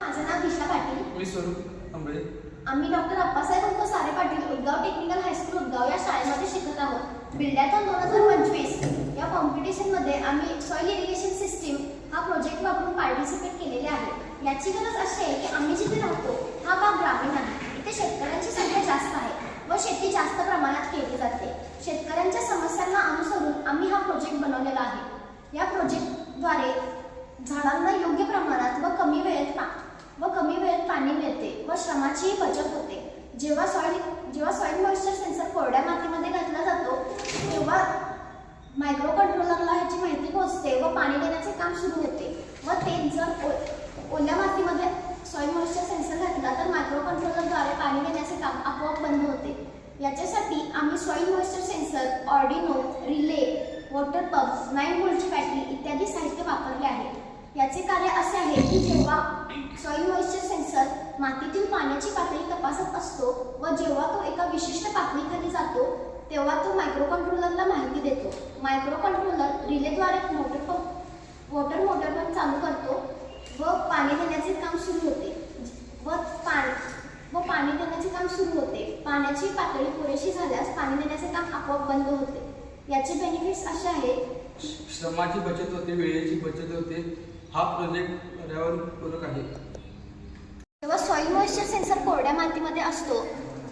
माझं नाव दिशा पाटील. मी स्वरूप आंबळे. आम्ही डॉक्टर अप्पासाहेब सारे पाटील उदगाव टेक्निकल हायस्कूल उदगाव या शाळेमध्ये शिकत आहोत. बिल्डॅथॉन 2025 या कॉम्पिटिशनमध्ये आम्ही सॉइल इरिगेशन सिस्टीम हा प्रोजेक्ट वापरून पार्टिसिपेट केलेले आहे. याची गरज अशी आहे की आम्ही जिथे राहतो हा भाग ग्रामीण आहे. इथे शेतकऱ्यांची संख्या जास्त आहे व शेती जास्त प्रमाणात केली जाते. शेतकऱ्यांच्या समस्यांना अनुसरून आम्ही हा प्रोजेक्ट बनवलेला आहे. या प्रोजेक्टद्वारे झाडांना योग्य प्रमाणात व कमी वेळेत पाणी मिळते व श्रमाचीही बचत होते. जेव्हा सॉइल मॉइश्चर सेन्सर कोरड्या मातीमध्ये घातला जातो तेव्हा मायक्रो कंट्रोलरला ह्याची माहिती पोहोचते व पाणी देण्याचे काम सुरू होते. व तेच जर ओल्या मातीमध्ये सॉइल मॉइश्चर सेन्सर घातला तर मायक्रो कंट्रोलरद्वारे पाणी देण्याचे काम आपोआप बंद होते. याच्यासाठी आम्ही soil moisture sensor, Arduino, relay, water pump, 9 व्होल्टची बॅटरी इत्यादी साहित्य वापरले आहे. याचे कार्य असे आहे की जेव्हा सॉइल मॉइश्चर सेन्सर मातीतील पाण्याची पातळी तपासत असतो व जेव्हा तो एका विशिष्ट पातळीखाली जातो तेव्हा तो मायक्रो कंट्रोलरला माहिती देतो. मायक्रो कंट्रोलर रिलेद्वारे वॉटर मोटर पंप चालू करतो व पाणी देण्याचे काम सुरू होते. पाण्याची पातळी पुरेशी झाल्यास पाणी देण्याचे काम आपोआप बंद होते. याचे बेनिफिट्स असे आहेत: श्रमाची बचत होते, वेळेची बचत होते. हा प्रोजेक्ट पर्यावरण पूरक आहे. जेव्हा सॉइल मॉइश्चर सेन्सर कोरड्या मातीमध्ये असतो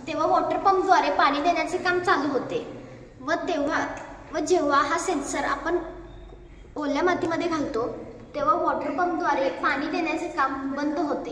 तेव्हा वॉटर पंपद्वारे पाणी देण्याचे काम चालू होते व जेव्हा हा सेन्सर आपण ओल्या मातीमध्ये घालतो तेव्हा वॉटर पंपद्वारे पाणी देण्याचे काम बंद होते.